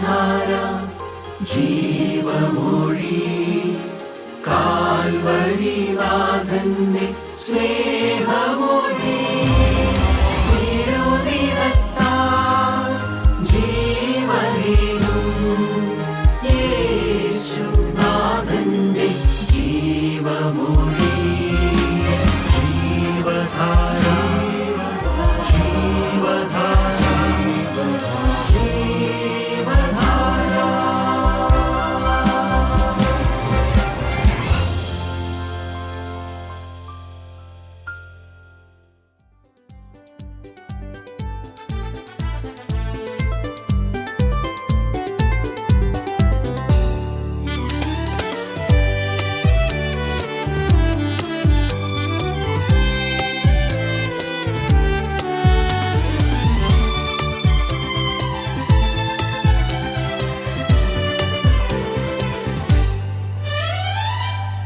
ജീവധാര ജീവമൊഴി കാൽവരിനാഥന്റെ സ്നേഹമൊഴി തിരുനിറത്താൽ ജീവനേകും യേശുനാഥന്റെ ജീവമൊഴി ജീവധാര ജീവധാര ജീവധാര.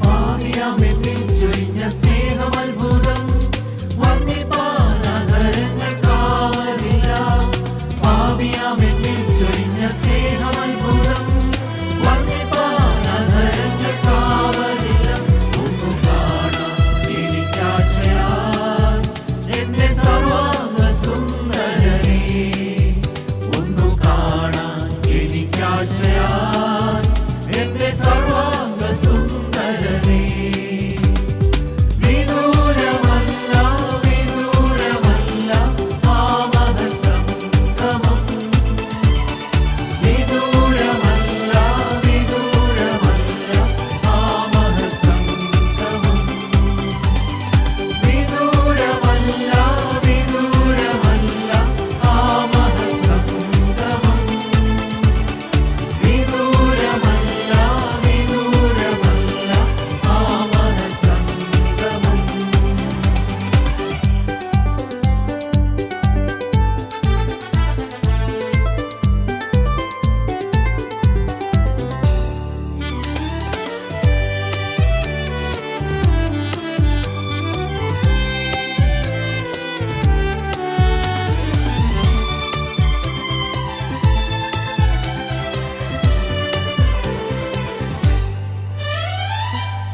പാപിയാമെന്നിൽ ചൊരിഞ്ഞ സ്നേഹമത്ഭുതം വർണ്ണിപ്പാനധരങ്ങൾക്കാവതില്ല. പാപിയാമെന്നിൽ ചൊരിഞ്ഞ സ്നേഹമത്ഭുതം വർണ്ണിപ്പാനധരങ്ങൾക്കാവതില്ല. ഒന്നു കാണാൻ എനിക്കാശയാൽ എന്റെ സർവാംഗ സുന്ദരനേ. ഒന്നു കാണാൻ എനിക്കാശയാൽ എന്റെ സർവാംഗ സുന്ദരനേ. വിദൂരമല്ല വിദൂരമല്ല ആ മഹൽ സംഗമം. വിദൂരമല്ല വിദൂരമല്ല ആ മഹൽ സംഗമം. വിദൂരമല്ല വിദൂരമല്ല ആ മഹൽ സംഗമം. വിദൂരമല്ല വിദൂരമല്ല ആ മഹൽ സംഗമം.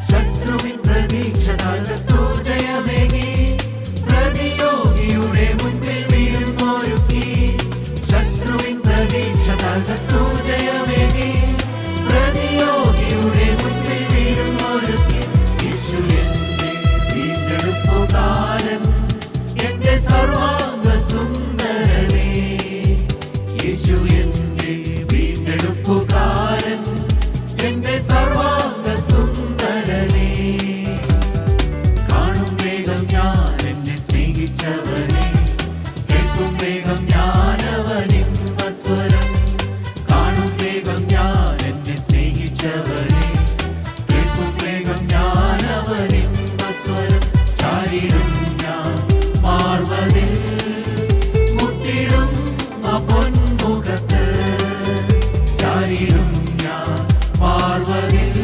ശത്രുവിൻ പ്രതീക്ഷ തകർത്തു ജയമേകി. പ്രതിയോഗിയുടെ മുൻപിൽ വീഴുന്നോരുക്കി. ശത്രുവിൻ പ്രതീക്ഷ തകർത്തു ജയമേകി. പ്രതിയോഗിയുടെ മുൻപിൽ വീഴുന്നോരുക്കി. യേശു എന്റെ വീണ്ടെടുപ്പുകാരൻ, എന്റെ സർവാംഗ സുന്ദരനേ. യേശു എന്റെ വീണ്ടെടുപ്പുകാരൻ, എന്റെ സർവാംഗ സുന്ദരനേ. കാണും വേഗം ഞാൻ എന്നെ സ്നേഹിച്ചവനെ, കേൾക്കും വേഗം ഞാൻ അവനിമ്പസ്വരം. കാണും വേഗം ഞാൻ എന്നെ സ്നേഹിച്ചവനെ, കേൾക്കും വേഗം ഞാൻ അവനിമ്പസ്വരം. ചാരിടും ഞാൻ മാർവതിൽ മുത്തിടും ആ പൊന്മുഖത്ത്. ചാരിടും ഞാൻ മാർവതിൽ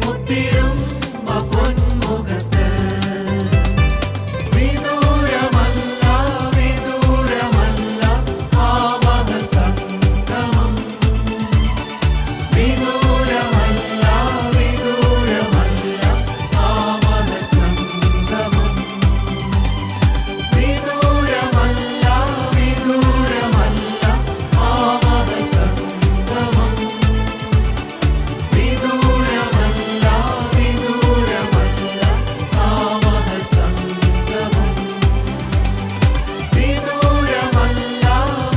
മുത്തിടും ആ പൊന്മുഖത്ത്. വിദൂരമല്ല വിദൂരമല്ല ആ മഹൽ സംഗമം. വിദൂരമല്ല വിദൂരമല്ല ആ മഹൽ സംഗമം. വിദൂരമല്ല വിദൂരമല്ല ആ മഹൽ സംഗമം. വിദൂരമല്ല വിദൂരമല്ല ആ മഹൽ സംഗമം. വിദൂരമല്ല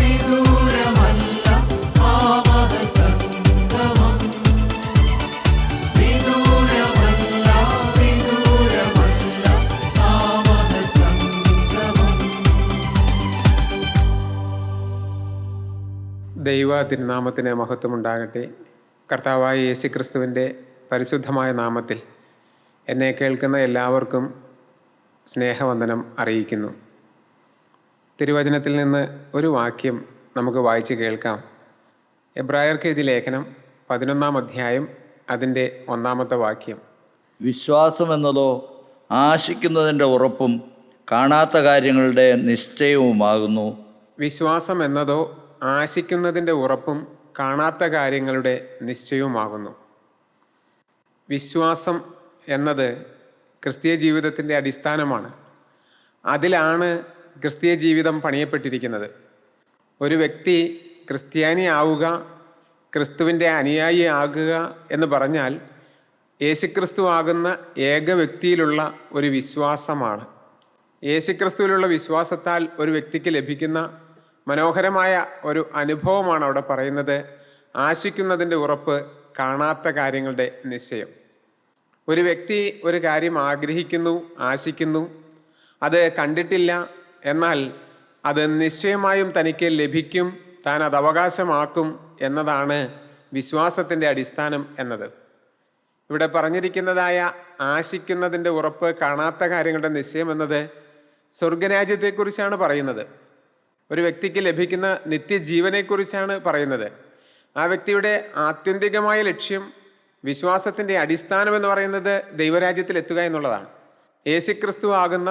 വിദൂരമല്ല ആ മഹൽ സംഗമം. വിദൂരമല്ല വിദൂരമല്ല ആ മഹൽ സംഗമം. ദൈവ തിരുനാമത്തിന് മഹത്വമുണ്ടാകട്ടെ. കർത്താവായ യേശുക്രിസ്തുവിൻ്റെ പരിശുദ്ധമായ നാമത്തിൽ എന്നെ കേൾക്കുന്ന എല്ലാവർക്കും സ്നേഹവന്ദനം അറിയിക്കുന്നു. തിരുവചനത്തിൽ നിന്ന് ഒരു വാക്യം നമുക്ക് വായിച്ച് കേൾക്കാം. എബ്രായർക്ക് എഴുതിയ ലേഖനം 11-ാം അധ്യായം അതിൻ്റെ 1-ാമത്തെ വാക്യം. വിശ്വാസം എന്നതോ ആശിക്കുന്നതിൻ്റെ ഉറപ്പും കാണാത്ത കാര്യങ്ങളുടെ നിശ്ചയവുമാകുന്നു. വിശ്വാസം എന്നതോ ആശിക്കുന്നതിൻ്റെ ഉറപ്പും കാണാത്ത കാര്യങ്ങളുടെ നിശ്ചയവുമാകുന്നു. വിശ്വാസം എന്നത് ക്രിസ്തീയ ജീവിതത്തിൻ്റെ അടിസ്ഥാനമാണ്. അതിലാണ് ക്രിസ്തീയ ജീവിതം പണിയപ്പെട്ടിരിക്കുന്നത്. ഒരു വ്യക്തി ക്രിസ്ത്യാനി ആവുക, ക്രിസ്തുവിൻ്റെ അനുയായി ആകുക എന്ന് പറഞ്ഞാൽ യേശുക്രിസ്തു ആകുന്ന ഏക വ്യക്തിയിലുള്ള ഒരു വിശ്വാസമാണ്. യേശുക്രിസ്തുവിലുള്ള വിശ്വാസത്താൽ ഒരു വ്യക്തിക്ക് ലഭിക്കുന്ന മനോഹരമായ ഒരു അനുഭവമാണ് അവിടെ പറയുന്നത്. ആശിക്കുന്നതിൻ്റെ ഉറപ്പ്, കാണാത്ത കാര്യങ്ങളുടെ നിശ്ചയം. ഒരു വ്യക്തി ഒരു കാര്യം ആഗ്രഹിക്കുന്നു, ആശിക്കുന്നു, അത് കണ്ടിട്ടില്ല, എന്നാൽ അത് നിശ്ചയമായും തനിക്ക് ലഭിക്കും, താൻ അത് അവകാശമാക്കും എന്നതാണ് വിശ്വാസത്തിൻ്റെ അടിസ്ഥാനം എന്നത്. ഇവിടെ പറഞ്ഞിരിക്കുന്നതായ ആശിക്കുന്നതിൻ്റെ ഉറപ്പ്, കാണാത്ത കാര്യങ്ങളുടെ നിശ്ചയം എന്നത് സ്വർഗരാജ്യത്തെക്കുറിച്ചാണ് പറയുന്നത്. ഒരു വ്യക്തിക്ക് ലഭിക്കുന്ന നിത്യജീവനെക്കുറിച്ചാണ് പറയുന്നത്. ആ വ്യക്തിയുടെ ആത്യന്തികമായ ലക്ഷ്യം, വിശ്വാസത്തിൻ്റെ അടിസ്ഥാനം എന്ന് പറയുന്നത് ദൈവരാജ്യത്തിൽ എത്തുക എന്നുള്ളതാണ്. യേശുക്രിസ്തു ആകുന്ന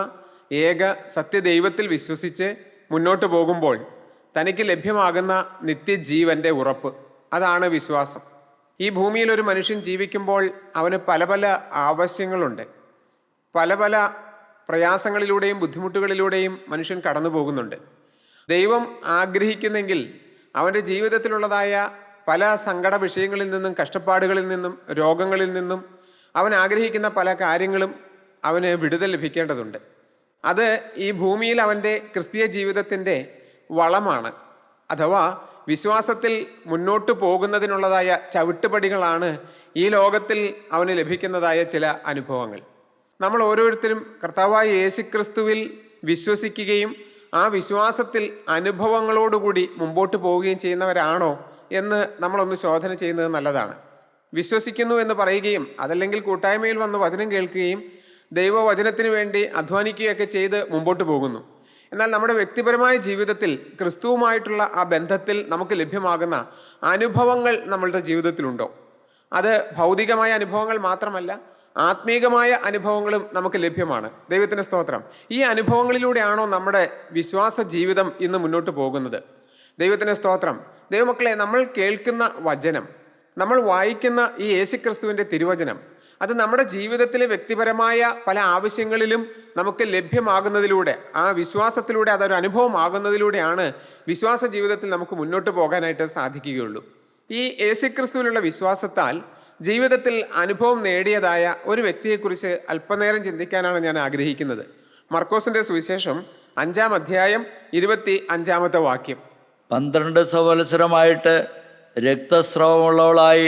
ഏക സത്യദൈവത്തിൽ വിശ്വസിച്ച് മുന്നോട്ട് പോകുമ്പോൾ തനിക്ക് ലഭ്യമാകുന്ന നിത്യജീവൻ്റെ ഉറപ്പ്, അതാണ് വിശ്വാസം. ഈ ഭൂമിയിൽ ഒരു മനുഷ്യൻ ജീവിക്കുമ്പോൾ അവന് പല പല ആവശ്യങ്ങളുണ്ട്. പല പല പ്രയാസങ്ങളിലൂടെയും ബുദ്ധിമുട്ടുകളിലൂടെയും മനുഷ്യൻ കടന്നു പോകുന്നുണ്ട്. ദൈവം ആഗ്രഹിക്കുന്നെങ്കിൽ അവൻ്റെ ജീവിതത്തിലുള്ളതായ പല സങ്കട വിഷയങ്ങളിൽ നിന്നും, കഷ്ടപ്പാടുകളിൽ നിന്നും, രോഗങ്ങളിൽ നിന്നും അവൻ ആഗ്രഹിക്കുന്ന പല കാര്യങ്ങളും അവന് വിടുതൽ ലഭിക്കേണ്ടതുണ്ട്. അത് ഈ ഭൂമിയിൽ അവൻ്റെ ക്രിസ്തീയ ജീവിതത്തിൻ്റെ വളമാണ്. അഥവാ വിശ്വാസത്തിൽ മുന്നോട്ട് പോകുന്നതിനുള്ളതായ ചവിട്ടുപടികളാണ് ഈ ലോകത്തിൽ അവന് ലഭിക്കുന്നതായ ചില അനുഭവങ്ങൾ. നമ്മൾ ഓരോരുത്തരും കർത്താവായ യേശുക്രിസ്തുവിൽ വിശ്വസിക്കുകയും ആ വിശ്വാസത്തിൽ അനുഭവങ്ങളോടുകൂടി മുമ്പോട്ട് പോവുകയും ചെയ്യുന്നവരാണോ എന്ന് നമ്മളൊന്ന് ശോധന ചെയ്യുന്നത് നല്ലതാണ്. വിശ്വസിക്കുന്നു എന്ന് പറയുകയും അതല്ലെങ്കിൽ കൂട്ടായ്മയിൽ വന്ന് വചനം കേൾക്കുകയും ദൈവവചനത്തിന് വേണ്ടി അധ്വാനിക്കുകയൊക്കെ ചെയ്ത് മുമ്പോട്ട് പോകുന്നു. എന്നാൽ നമ്മുടെ വ്യക്തിപരമായ ജീവിതത്തിൽ ക്രിസ്തുവുമായിട്ടുള്ള ആ ബന്ധത്തിൽ നമുക്ക് ലഭ്യമാകുന്ന അനുഭവങ്ങൾ നമ്മളുടെ ജീവിതത്തിലുണ്ടോ? അത് ഭൗതികമായ അനുഭവങ്ങൾ മാത്രമല്ല, ആത്മീകമായ അനുഭവങ്ങളും നമുക്ക് ലഭ്യമാണ്. ദൈവത്തിന് സ്തോത്രം. ഈ അനുഭവങ്ങളിലൂടെയാണോ നമ്മുടെ വിശ്വാസ ജീവിതം ഇന്ന് മുന്നോട്ട് പോകുന്നത്? ദൈവത്തിന് സ്തോത്രം. ദൈവമക്കളെ, നമ്മൾ കേൾക്കുന്ന വചനം, നമ്മൾ വായിക്കുന്ന ഈ യേശുക്രിസ്തുവിൻ്റെ തിരുവചനം, അത് നമ്മുടെ ജീവിതത്തിലെ വ്യക്തിപരമായ പല ആവശ്യങ്ങളിലും നമുക്ക് ലഭ്യമാകുന്നതിലൂടെ, ആ വിശ്വാസത്തിലൂടെ അതൊരു അനുഭവമാകുന്നതിലൂടെയാണ് വിശ്വാസ ജീവിതത്തിൽ നമുക്ക് മുന്നോട്ട് പോകാനായിട്ട് സാധിക്കുകയുള്ളൂ. ഈ യേശുക്രിസ്തുവിലുള്ള വിശ്വാസത്താൽ ജീവിതത്തിൽ അനുഭവം നേടിയതായ ഒരു വ്യക്തിയെക്കുറിച്ച് അല്പനേരം ചിന്തിക്കാനാണ് ഞാൻ ആഗ്രഹിക്കുന്നത്. മർക്കോസിൻ്റെ സുവിശേഷം 5-ാം അധ്യായം 25-ാമത്തെ വാക്യം. 12 സംവത്സരമായിട്ട് രക്തസ്രവമുള്ളവളായി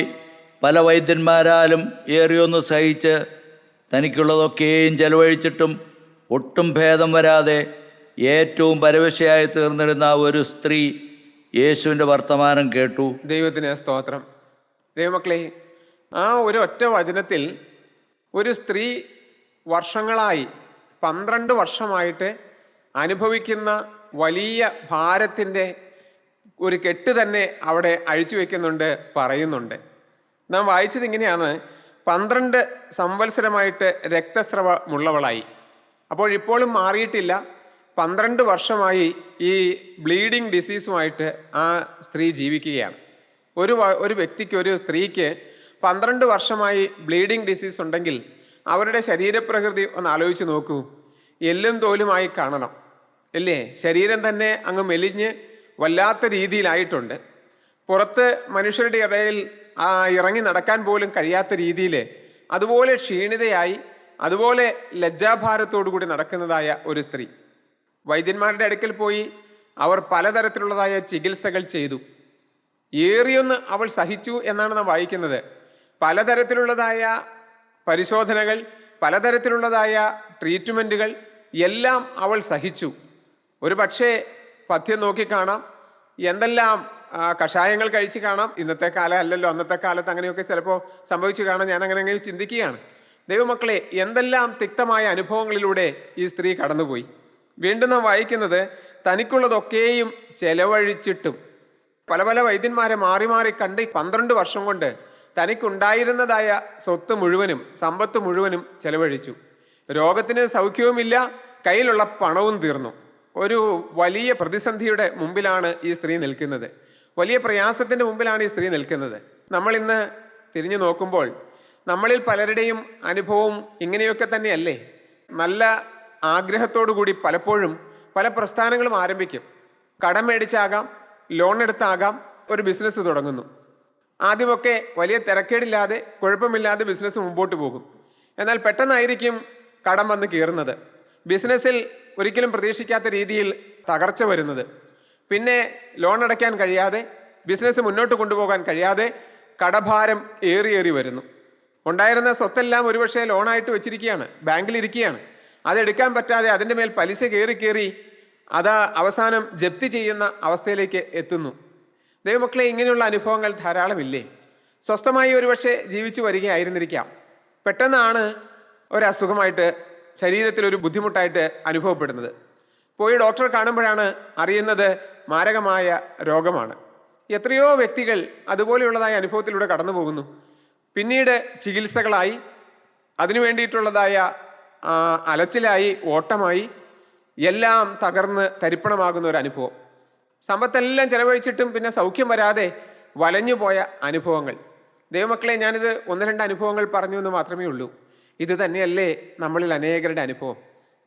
പല വൈദ്യന്മാരാലും ഏറിയൊന്ന് സഹിച്ച് തനിക്കുള്ളതൊക്കെയും ചെലവഴിച്ചിട്ടും ഒട്ടും ഭേദം വരാതെ ഏറ്റവും പരവശയായി തീർന്നിരുന്ന ഒരു സ്ത്രീ യേശുവിൻ്റെ വർത്തമാനം കേട്ടു. ദൈവത്തിന് സ്തോത്രം. ദൈവമക്കളെ, ആ ഒരു ഒറ്റ വചനത്തിൽ ഒരു സ്ത്രീ വർഷങ്ങളായി 12 വർഷമായിട്ട് അനുഭവിക്കുന്ന വലിയ ഭാരത്തിൻ്റെ ഒരു കെട്ട് തന്നെ അവിടെ അഴിച്ചു വയ്ക്കുന്നുണ്ട്, പറയുന്നുണ്ട്. നാം വായിച്ചത് ഇങ്ങനെയാണ്: 12 സംവത്സരമായിട്ട് രക്തസ്രവമുള്ളവളായി. അപ്പോൾ ഇപ്പോഴും മാറിയിട്ടില്ല. 12 വർഷമായി ഈ ബ്ലീഡിങ് ഡിസീസുമായിട്ട് ആ സ്ത്രീ ജീവിക്കുകയാണ്. ഒരു വ്യക്തിക്ക്, ഒരു സ്ത്രീക്ക് 12 വർഷമായി ബ്ലീഡിങ് ഡിസീസ് ഉണ്ടെങ്കിൽ അവരുടെ ശരീരപ്രകൃതി ഒന്ന് ആലോചിച്ച് നോക്കൂ. എല്ലും തോലുമായി കാണണം, അല്ലേ? ശരീരം തന്നെ അങ്ങ് മെലിഞ്ഞ് വല്ലാത്ത രീതിയിലായിട്ടുണ്ട്. പുറത്ത് മനുഷ്യരുടെ ഇടയിൽ ഇറങ്ങി നടക്കാൻ പോലും കഴിയാത്ത രീതിയിൽ അതുപോലെ ക്ഷീണിതയായി, അതുപോലെ ലജ്ജാഭാരത്തോടു കൂടി നടക്കുന്നതായ ഒരു സ്ത്രീ വൈദ്യന്മാരുടെ അടുക്കൽ പോയി അവർ പലതരത്തിലുള്ളതായ ചികിത്സകൾ ചെയ്തു. ഏറിയൊന്ന് അവൾ സഹിച്ചു എന്നാണ് നാം വായിക്കുന്നത്. പലതരത്തിലുള്ളതായ പരിശോധനകൾ, പലതരത്തിലുള്ളതായ ട്രീറ്റ്മെൻറ്റുകൾ എല്ലാം അവൾ സഹിച്ചു. ഒരു പക്ഷേ പഥ്യം നോക്കിക്കാണാം, എന്തെല്ലാം കഷായങ്ങൾ കഴിച്ച് കാണാം. ഇന്നത്തെ കാലം അല്ലല്ലോ, അന്നത്തെ കാലത്ത് അങ്ങനെയൊക്കെ ചിലപ്പോൾ സംഭവിച്ചു കാണാം. ഞാൻ അങ്ങനെ ചിന്തിക്കുകയാണ്. ദൈവമക്കളെ, എന്തെല്ലാം തിക്തമായ അനുഭവങ്ങളിലൂടെ ഈ സ്ത്രീ കടന്നുപോയി. വീണ്ടും നാം വായിക്കുന്നത്, തനിക്കുള്ളതൊക്കെയും ചെലവഴിച്ചിട്ടും പല പല വൈദ്യന്മാരെ മാറി മാറി കണ്ട് 12 വർഷം കൊണ്ട് തനിക്കുണ്ടായിരുന്നതായ സ്വത്ത് മുഴുവനും, സമ്പത്ത് മുഴുവനും ചെലവഴിച്ചു. രോഗത്തിന് സൗഖ്യവുമില്ല, കയ്യിലുള്ള പണവും തീർന്നു. ഒരു വലിയ പ്രതിസന്ധിയുടെ മുമ്പിലാണ് ഈ സ്ത്രീ നിൽക്കുന്നത്. വലിയ പ്രയാസത്തിൻ്റെ മുമ്പിലാണ് ഈ സ്ത്രീ നിൽക്കുന്നത്. നമ്മളിന്ന് തിരിഞ്ഞു നോക്കുമ്പോൾ നമ്മളിൽ പലരുടെയും അനുഭവം ഇങ്ങനെയൊക്കെ തന്നെയല്ലേ? നല്ല ആഗ്രഹത്തോടു കൂടി പലപ്പോഴും പല പ്രസ്ഥാനങ്ങളും ആരംഭിക്കും. കടം മേടിച്ചാകാം, ലോൺ എടുത്താകാം, ഒരു ബിസിനസ് തുടങ്ങുന്നു. ആദ്യമൊക്കെ വലിയ തിരക്കേടില്ലാതെ കുഴപ്പമില്ലാതെ ബിസിനസ് മുമ്പോട്ട് പോകും. എന്നാൽ പെട്ടെന്നായിരിക്കും കടം വന്ന് കയറുന്നത്. ബിസിനസ്സിൽ ഒരിക്കലും പ്രതീക്ഷിക്കാത്ത രീതിയിൽ തകർച്ച വരുന്നത്. പിന്നെ ലോൺ അടയ്ക്കാൻ കഴിയാതെ, ബിസിനസ് മുന്നോട്ട് കൊണ്ടുപോകാൻ കഴിയാതെ കടഭാരം ഏറി വരുന്നു. ഉണ്ടായിരുന്ന സ്വത്തെല്ലാം ഒരുപക്ഷെ ലോണായിട്ട് വെച്ചിരിക്കുകയാണ്, ബാങ്കിലിരിക്കുകയാണ്. അതെടുക്കാൻ പറ്റാതെ അതിൻ്റെ മേൽ പലിശ കയറി അത് അവസാനം ജപ്തി ചെയ്യുന്ന അവസ്ഥയിലേക്ക് എത്തുന്നു. ദൈവമക്കളെ, ഇങ്ങനെയുള്ള അനുഭവങ്ങൾ ധാരാളമില്ലേ? സ്വസ്ഥമായി ഒരുപക്ഷെ ജീവിച്ചു വരികയായിരുന്നിരിക്കാം. പെട്ടെന്നാണ് ഒരസുഖമായിട്ട്, ശരീരത്തിലൊരു ബുദ്ധിമുട്ടായിട്ട് അനുഭവപ്പെടുന്നത്. പോയി ഡോക്ടറെ കാണുമ്പോഴാണ് അറിയുന്നത് മാരകമായ രോഗമാണ്. എത്രയോ വ്യക്തികൾ അതുപോലെയുള്ളതായ അനുഭവത്തിലൂടെ കടന്നു പോകുന്നു. പിന്നീട് ചികിത്സകളായി, അതിനു വേണ്ടിയിട്ടുള്ളതായ അലച്ചിലായി, ഓട്ടമായി, എല്ലാം തകർന്ന് തരിപ്പണമാകുന്ന ഒരു അനുഭവം. സമ്പത്തെല്ലാം ചെലവഴിച്ചിട്ടും പിന്നെ സൗഖ്യം വരാതെ വലഞ്ഞുപോയ അനുഭവങ്ങൾ. ദൈവമക്കളെ, ഞാനിത് 1-2 അനുഭവങ്ങൾ പറഞ്ഞു എന്ന് മാത്രമേ ഉള്ളൂ. ഇത് തന്നെയല്ലേ നമ്മളിൽ അനേകരുടെ അനുഭവം?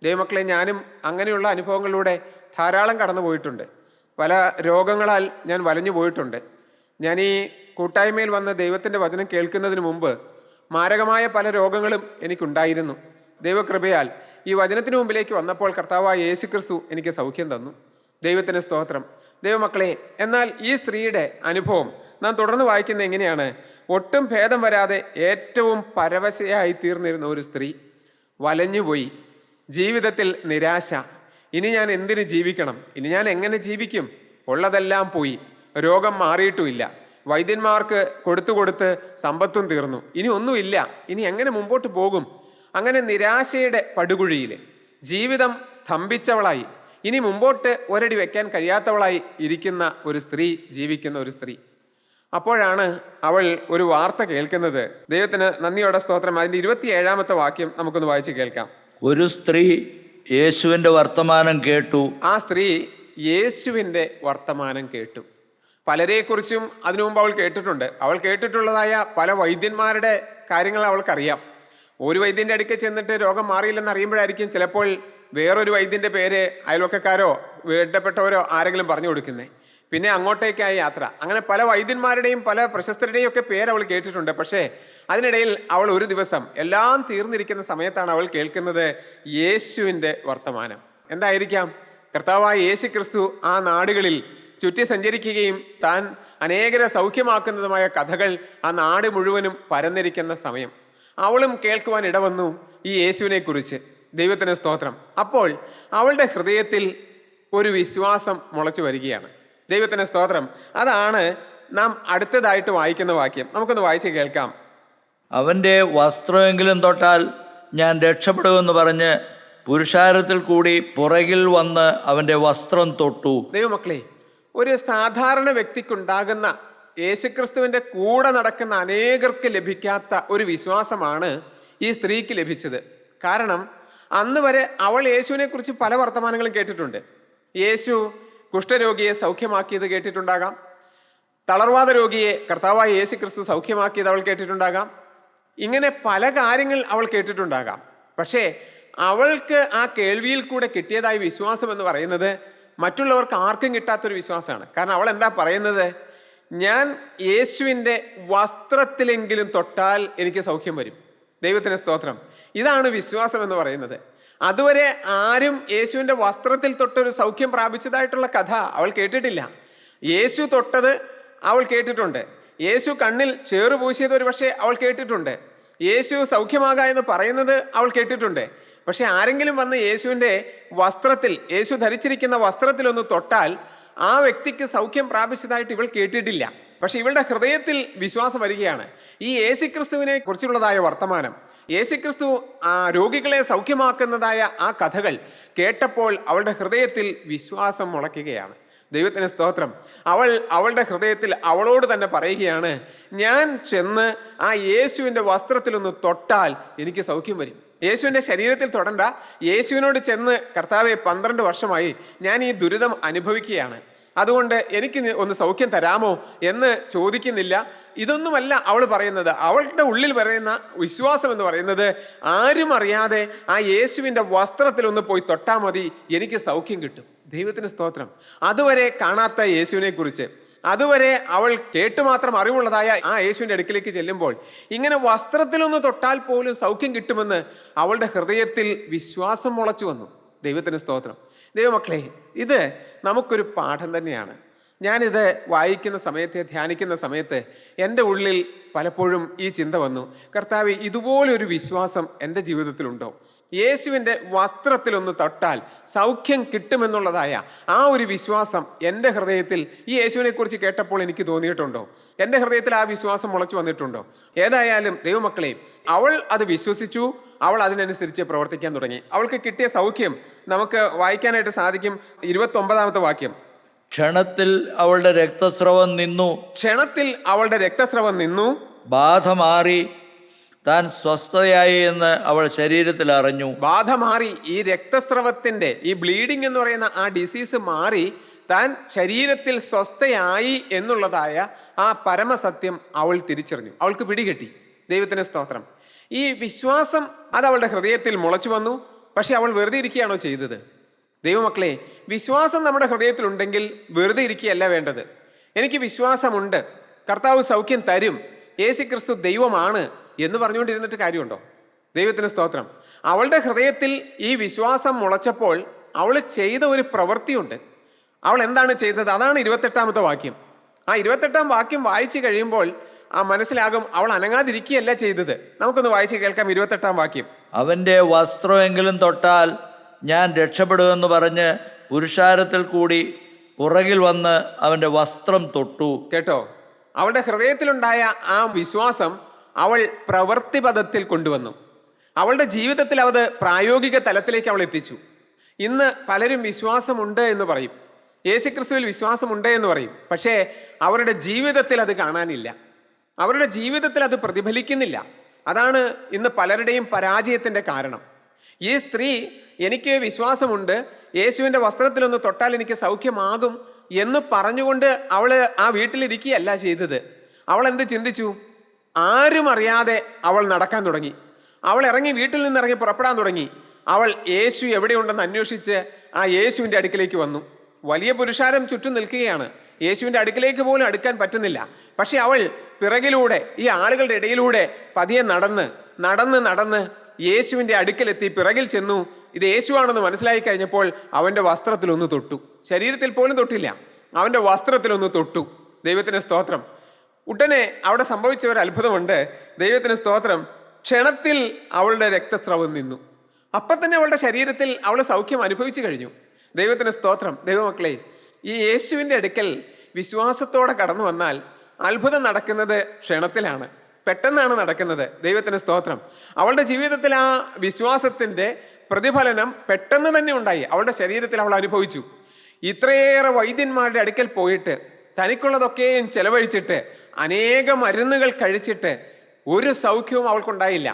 ദൈവമക്കളെ, ഞാനും അങ്ങനെയുള്ള അനുഭവങ്ങളിലൂടെ ധാരാളം കടന്നു പോയിട്ടുണ്ട്. പല രോഗങ്ങളാൽ ഞാൻ വലഞ്ഞു പോയിട്ടുണ്ട്. ഞാൻ ഈ കൂട്ടായ്മയിൽ വന്ന് ദൈവത്തിൻ്റെ വചനം കേൾക്കുന്നതിന് മുമ്പ് മാരകമായ പല രോഗങ്ങളും എനിക്കുണ്ടായിരുന്നു. ദൈവകൃപയാൽ ഈ വചനത്തിന് മുമ്പിലേക്ക് വന്നപ്പോൾ കർത്താവായ യേശുക്രിസ്തു എനിക്ക് സൗഖ്യം തന്നു. ദൈവത്തിന് സ്തോത്രം. ദൈവമക്കളെ, എന്നാൽ ഈ സ്ത്രീയുടെ അനുഭവം നാം തുടർന്ന് വായിക്കുന്നത് എങ്ങനെയാണ്? ഒട്ടും ഭേദം വരാതെ ഏറ്റവും പരവശയായി തീർന്നിരുന്ന ഒരു സ്ത്രീ വലഞ്ഞുപോയി. ജീവിതത്തിൽ നിരാശ. ഇനി ഞാൻ എന്തിന് ജീവിക്കണം? ഇനി ഞാൻ എങ്ങനെ ജീവിക്കും? ഉള്ളതെല്ലാം പോയി. രോഗം മാറിയിട്ടുമില്ല. വൈദ്യന്മാർക്ക് കൊടുത്ത് സമ്പത്തും തീർന്നു. ഇനി ഒന്നുമില്ല. ഇനി എങ്ങനെ മുമ്പോട്ട് പോകും? അങ്ങനെ നിരാശയുടെ പടുകുഴിയിൽ ജീവിതം സ്തംഭിച്ചവളായി, ഇനി മുമ്പോട്ട് ഒരടി വെക്കാൻ കഴിയാത്തവളായി ഇരിക്കുന്ന ഒരു സ്ത്രീ, ജീവിക്കുന്ന ഒരു സ്ത്രീ. അപ്പോഴാണ് അവൾ ഒരു വാർത്ത കേൾക്കുന്നത്. ദൈവത്തിന് നന്ദിയോടെ സ്തോത്രം. അതിൻ്റെ 27-ാമത്തെ വാക്യം നമുക്കൊന്ന് വായിച്ച് കേൾക്കാം. ഒരു സ്ത്രീ യേശുവിൻ്റെ വർത്തമാനം കേട്ടു. ആ സ്ത്രീ യേശുവിൻ്റെ വർത്തമാനം കേട്ടു. പലരെക്കുറിച്ചും അതിനു മുമ്പ് അവൾ കേട്ടിട്ടുണ്ട്. അവൾ കേട്ടിട്ടുള്ളതായ പല വൈദ്യന്മാരുടെ കാര്യങ്ങൾ അവൾക്കറിയാം. ഒരു വൈദ്യൻ്റെ അടുക്കൽ ചെന്നിട്ട് രോഗം മാറിയില്ലെന്ന് അറിയുമ്പോഴായിരിക്കും ചിലപ്പോൾ വേറൊരു വൈദ്യൻ്റെ പേര് അയൽവക്കക്കാരോ വേണ്ടപ്പെട്ടവരോ ആരെങ്കിലും പറഞ്ഞു കൊടുക്കുന്നത്. പിന്നെ അങ്ങോട്ടേക്കായി യാത്ര. അങ്ങനെ പല വൈദ്യന്മാരുടെയും പല പ്രശസ്തരുടെയും ഒക്കെ പേര് അവൾ കേട്ടിട്ടുണ്ട്. പക്ഷേ അതിനിടയിൽ അവൾ ഒരു ദിവസം എല്ലാം തീർന്നിരിക്കുന്ന സമയത്താണ് അവൾ കേൾക്കുന്നത് യേശുവിൻ്റെ വർത്തമാനം. എന്തായിരിക്കാം? കർത്താവായ യേശു ക്രിസ്തു ആ നാടുകളിൽ ചുറ്റി സഞ്ചരിക്കുകയും താൻ അനേകരെ സൗഖ്യമാക്കുന്നതുമായ കഥകൾ ആ നാട് മുഴുവനും പരന്നിരിക്കുന്ന സമയം അവളും കേൾക്കുവാൻ ഇടവന്നു ഈ യേശുവിനെ കുറിച്ച്. ദൈവത്തിന് സ്തോത്രം. അപ്പോൾ അവളുടെ ഹൃദയത്തിൽ ഒരു വിശ്വാസം മുളച്ചു വരികയാണ്. ദൈവത്തിന് സ്തോത്രം. അതാണ് നാം അടുത്തതായിട്ട് വായിക്കുന്ന വാക്യം. നമുക്കൊന്ന് വായിച്ച് കേൾക്കാം. അവൻ്റെ വസ്ത്രമെങ്കിലും തൊട്ടാൽ ഞാൻ രക്ഷപ്പെടുമെന്ന് പറഞ്ഞ് പുരുഷാരത്തിൽ കൂടി പുറകിൽ വന്ന് അവൻ്റെ വസ്ത്രം തൊട്ടു. ദൈവമക്കളെ, ഒരു സാധാരണ വ്യക്തിക്കുണ്ടാകുന്ന, യേശുക്രിസ്തുവിൻ്റെ കൂടെ നടക്കുന്ന അനേകർക്ക് ലഭിക്കാത്ത ഒരു വിശ്വാസമാണ് ഈ സ്ത്രീക്ക് ലഭിച്ചത്. കാരണം അന്ന് വരെ അവൾ യേശുവിനെ കുറിച്ച് പല വർത്തമാനങ്ങളും കേട്ടിട്ടുണ്ട്. യേശു കുഷ്ഠരോഗിയെ സൗഖ്യമാക്കിയത് കേട്ടിട്ടുണ്ടാകാം. തളർവാദ രോഗിയെ കർത്താവായ യേശു ക്രിസ്തു സൗഖ്യമാക്കിയത് അവൾ കേട്ടിട്ടുണ്ടാകാം. ഇങ്ങനെ പല കാര്യങ്ങൾ അവൾ കേട്ടിട്ടുണ്ടാകാം. പക്ഷേ അവൾക്ക് ആ കേൾവിയിൽ കൂടെ കിട്ടിയതായ വിശ്വാസം എന്ന് പറയുന്നത് മറ്റുള്ളവർക്ക് ആർക്കും കിട്ടാത്തൊരു വിശ്വാസമാണ്. കാരണം അവൾ എന്താ പറയുന്നത്? ഞാൻ യേശുവിൻ്റെ വസ്ത്രത്തിലെങ്കിലും തൊട്ടാൽ എനിക്ക് സൗഖ്യം വരും. ദൈവത്തിന് സ്തോത്രം. ഇതാണ് വിശ്വാസം എന്ന് പറയുന്നത്. അതുവരെ ആരും യേശുവിൻ്റെ വസ്ത്രത്തിൽ തൊട്ടൊരു സൗഖ്യം പ്രാപിച്ചതായിട്ടുള്ള കഥ അവൾ കേട്ടിട്ടില്ല. യേശു തൊട്ടത് അവൾ കേട്ടിട്ടുണ്ട്. യേശു കണ്ണിൽ ചേറ് പൂശിയത് ഒരു പക്ഷേ അവൾ കേട്ടിട്ടുണ്ട്. യേശു സൗഖ്യമാകാ എന്ന് പറയുന്നത് അവൾ കേട്ടിട്ടുണ്ട്. പക്ഷെ ആരെങ്കിലും വന്ന് യേശുവിൻ്റെ വസ്ത്രത്തിൽ, യേശു ധരിച്ചിരിക്കുന്ന വസ്ത്രത്തിലൊന്ന് തൊട്ടാൽ ആ വ്യക്തിക്ക് സൗഖ്യം പ്രാപിച്ചതായിട്ട് ഇവൾ കേട്ടിട്ടില്ല. പക്ഷെ ഇവളുടെ ഹൃദയത്തിൽ വിശ്വാസം വരികയാണ്. ഈ യേശുക്രിസ്തുവിനെ കുറിച്ചുള്ളതായ വർത്തമാനം, യേശുക്രിസ്തു ആ രോഗികളെ സൗഖ്യമാക്കുന്നതായ ആ കഥകൾ കേട്ടപ്പോൾ അവളുടെ ഹൃദയത്തിൽ വിശ്വാസം മുളയ്ക്കുകയാണ്. ദൈവത്തിന് സ്തോത്രം. അവളുടെ ഹൃദയത്തിൽ അവളോട് തന്നെ പറയുകയാണ്, ഞാൻ ചെന്ന് ആ യേശുവിൻ്റെ വസ്ത്രത്തിലൊന്ന് തൊട്ടാൽ എനിക്ക് സൗഖ്യം വരും. യേശുവിൻ്റെ ശരീരത്തിൽ തൊടണ്ട, യേശുവിനോട് ചെന്ന് കർത്താവെ 12 വർഷമായി ഞാൻ ഈ ദുരിതം അനുഭവിക്കുകയാണ്, അതുകൊണ്ട് എനിക്ക് ഒന്ന് സൗഖ്യം തരാമോ എന്ന് ചോദിക്കുന്നില്ല. ഇതൊന്നുമല്ല അവൾ പറയുന്നത്. അവളുടെ ഉള്ളിൽ പറയുന്ന വിശ്വാസം എന്ന് പറയുന്നത്, ആരും അറിയാതെ ആ യേശുവിൻ്റെ വസ്ത്രത്തിലൊന്ന് പോയി തൊട്ടാൽ മതി, എനിക്ക് സൗഖ്യം കിട്ടും. ദൈവത്തിന് സ്തോത്രം. അതുവരെ കാണാത്ത യേശുവിനെ കുറിച്ച്, അതുവരെ അവൾ കേട്ടു മാത്രം അറിവുള്ളതായ ആ യേശുവിൻ്റെ അടുക്കിലേക്ക് ചെല്ലുമ്പോൾ ഇങ്ങനെ വസ്ത്രത്തിലൊന്ന് തൊട്ടാൽ പോലും സൗഖ്യം കിട്ടുമെന്ന് അവളുടെ ഹൃദയത്തിൽ വിശ്വാസം മുളച്ചു വന്നു. ദൈവത്തിന് സ്തോത്രം. ദൈവമക്കളെ, ഇത് നമുക്കൊരു പാഠം തന്നെയാണ്. ഞാനിത് വായിക്കുന്ന സമയത്ത്, ധ്യാനിക്കുന്ന സമയത്ത് എൻ്റെ ഉള്ളിൽ പലപ്പോഴും ഈ ചിന്ത വന്നു, കർത്താവേ, ഇതുപോലൊരു വിശ്വാസം എൻ്റെ ജീവിതത്തിലുണ്ടോ? യേശുവിൻ്റെ വസ്ത്രത്തിലൊന്ന് തൊട്ടാൽ സൗഖ്യം കിട്ടുമെന്നുള്ളതായ ആ ഒരു വിശ്വാസം എൻ്റെ ഹൃദയത്തിൽ ഈ യേശുവിനെ കുറിച്ച് കേട്ടപ്പോൾ എനിക്ക് തോന്നിയിട്ടുണ്ടോ? എൻ്റെ ഹൃദയത്തിൽ ആ വിശ്വാസം മുളച്ചു വന്നിട്ടുണ്ടോ? ഏതായാലും ദൈവമക്കളെ, അവൾ അത് വിശ്വസിച്ചു, അവൾ അതിനനുസരിച്ച് പ്രവർത്തിക്കാൻ തുടങ്ങി. അവൾക്ക് കിട്ടിയ സൗഖ്യം നമുക്ക് വായിക്കാനായിട്ട് സാധിക്കും. 29-ാമത്തെ വാക്യം, ക്ഷണത്തിൽ അവളുടെ രക്തസ്രവം നിന്നു. ക്ഷണത്തിൽ അവളുടെ രക്തസ്രവം നിന്നു, ബാധ മാറി, താൻ സ്വസ്ഥയായി എന്ന് അവൾ ശരീരത്തിൽ അറിഞ്ഞു. ബാധ മാറി, ഈ രക്തസ്രവത്തിന്റെ, ഈ ബ്ലീഡിംഗ് എന്ന് പറയുന്ന ആ ഡിസീസ് മാറി, താൻ ശരീരത്തിൽ സ്വസ്ഥയായി എന്നുള്ളതായ ആ പരമസത്യം അവൾ തിരിച്ചറിഞ്ഞു. അവൾക്ക് പിടികിട്ടി. ദൈവത്തിന് സ്തോത്രം. ഈ വിശ്വാസം അത് അവളുടെ ഹൃദയത്തിൽ മുളച്ചു വന്നു. പക്ഷെ അവൾ വെറുതെ ഇരിക്കുകയാണോ ചെയ്തത്? ദൈവമക്കളെ, വിശ്വാസം നമ്മുടെ ഹൃദയത്തിലുണ്ടെങ്കിൽ വെറുതെ ഇരിക്കുകയല്ല വേണ്ടത്. എനിക്ക് വിശ്വാസമുണ്ട്, കർത്താവ് സൗഖ്യം തരും, യേശുക്രിസ്തു ദൈവമാണ് എന്ന് പറഞ്ഞുകൊണ്ടിരുന്നിട്ട് കാര്യമുണ്ടോ? ദൈവത്തിന് സ്തോത്രം. അവളുടെ ഹൃദയത്തിൽ ഈ വിശ്വാസം മുളച്ചപ്പോൾ അവൾ ചെയ്ത ഒരു പ്രവൃത്തിയുണ്ട്. അവൾ എന്താണ് ചെയ്തത്? അതാണ് 28-ാമത്തെ വാക്യം. ആ 28-ാം വാക്യം വായിച്ചു കഴിയുമ്പോൾ മനസ്സിലാകും അവൾ അനങ്ങാതിരിക്കുകയല്ല ചെയ്തത്. നമുക്കൊന്ന് വായിച്ച് കേൾക്കാം 28-ാം വാക്യം. അവൻ്റെ വസ്ത്രമെങ്കിലും തൊട്ടാൽ ഞാൻ രക്ഷപ്പെടുമെന്ന് പറഞ്ഞ് പുരുഷാരത്തിൽ കൂടി പുറകിൽ വന്ന് അവൻ്റെ വസ്ത്രം തൊട്ടു. കേട്ടോ, അവളുടെ ഹൃദയത്തിലുണ്ടായ ആ വിശ്വാസം അവൾ പ്രവൃത്തിപഥത്തിൽ കൊണ്ടുവന്നു. അവളുടെ ജീവിതത്തിൽ അത് പ്രായോഗിക തലത്തിലേക്ക് അവൾ എത്തിച്ചു. ഇന്ന് പലരും വിശ്വാസമുണ്ട് എന്ന് പറയും, യേശുക്രിസ്തുവിൽ വിശ്വാസമുണ്ട് എന്ന് പറയും, പക്ഷേ അവരുടെ ജീവിതത്തിൽ അത് കാണാനില്ല, അവരുടെ ജീവിതത്തിൽ അത് പ്രതിഫലിക്കുന്നില്ല. അതാണ് ഇന്ന് പലരുടെയും പരാജയത്തിൻ്റെ കാരണം. ഈ സ്ത്രീ, എനിക്ക് വിശ്വാസമുണ്ട്, യേശുവിൻ്റെ വസ്ത്രത്തിലൊന്ന് തൊട്ടാൽ എനിക്ക് സൗഖ്യമാകും എന്ന് പറഞ്ഞുകൊണ്ട് അവൾ ആ വീട്ടിലിരിക്കുകയല്ല ചെയ്തത്. അവൾ എന്ത് ചിന്തിച്ചു? ആരും അറിയാതെ അവൾ നടക്കാൻ തുടങ്ങി. അവൾ വീട്ടിൽ നിന്ന് ഇറങ്ങി പുറപ്പെടാൻ തുടങ്ങി. അവൾ യേശു എവിടെയുണ്ടെന്ന് അന്വേഷിച്ച് ആ യേശുവിൻ്റെ അടുക്കിലേക്ക് വന്നു. വലിയ പുരുഷാരം ചുറ്റും നിൽക്കുകയാണ്, യേശുവിൻ്റെ അടുക്കിലേക്ക് പോലും അടുക്കാൻ പറ്റുന്നില്ല. പക്ഷെ അവൾ പിറകിലൂടെ, ഈ ആളുകളുടെ ഇടയിലൂടെ പതിയെ നടന്ന് യേശുവിൻ്റെ അടുക്കലെത്തി പിറകിൽ ചെന്നു. ഇത് യേശുവാണെന്ന് മനസ്സിലായി കഴിഞ്ഞപ്പോൾ അവൻ്റെ വസ്ത്രത്തിലൊന്ന് തൊട്ടു. ശരീരത്തിൽ പോലും തൊട്ടില്ല, അവൻ്റെ വസ്ത്രത്തിലൊന്ന് തൊട്ടു. ദൈവത്തിന് സ്തോത്രം. ഉടനെ അവിടെ സംഭവിച്ച ഒരു അത്ഭുതമുണ്ട്. ദൈവത്തിന് സ്തോത്രം. ക്ഷണത്തിൽ അവളുടെ രക്തസ്രവം നിന്നു. അപ്പം തന്നെ അവളുടെ ശരീരത്തിൽ അവൾ സൗഖ്യം അനുഭവിച്ചു കഴിഞ്ഞു. ദൈവത്തിന് സ്തോത്രം. ദൈവമക്കളെ, ഈ യേശുവിൻ്റെ അടുക്കൽ വിശ്വാസത്തോടെ കടന്നു വന്നാൽ അത്ഭുതം നടക്കുന്നത് ക്ഷണത്തിലാണ്, പെട്ടെന്നാണ് നടക്കുന്നത്. ദൈവത്തിന് സ്തോത്രം. അവളുടെ ജീവിതത്തിൽ ആ വിശ്വാസത്തിൻ്റെ പ്രതിഫലനം പെട്ടെന്ന് തന്നെ ഉണ്ടായി. അവളുടെ ശരീരത്തിൽ അവൾ അനുഭവിച്ചു. ഇത്രയേറെ വൈദ്യന്മാരുടെ അടുക്കൽ പോയിട്ട് തനിക്കുള്ളതൊക്കെയും ചെലവഴിച്ചിട്ട് അനേകം മരുന്നുകൾ കഴിച്ചിട്ട് ഒരു സൗഖ്യവും അവൾക്കുണ്ടായില്ല.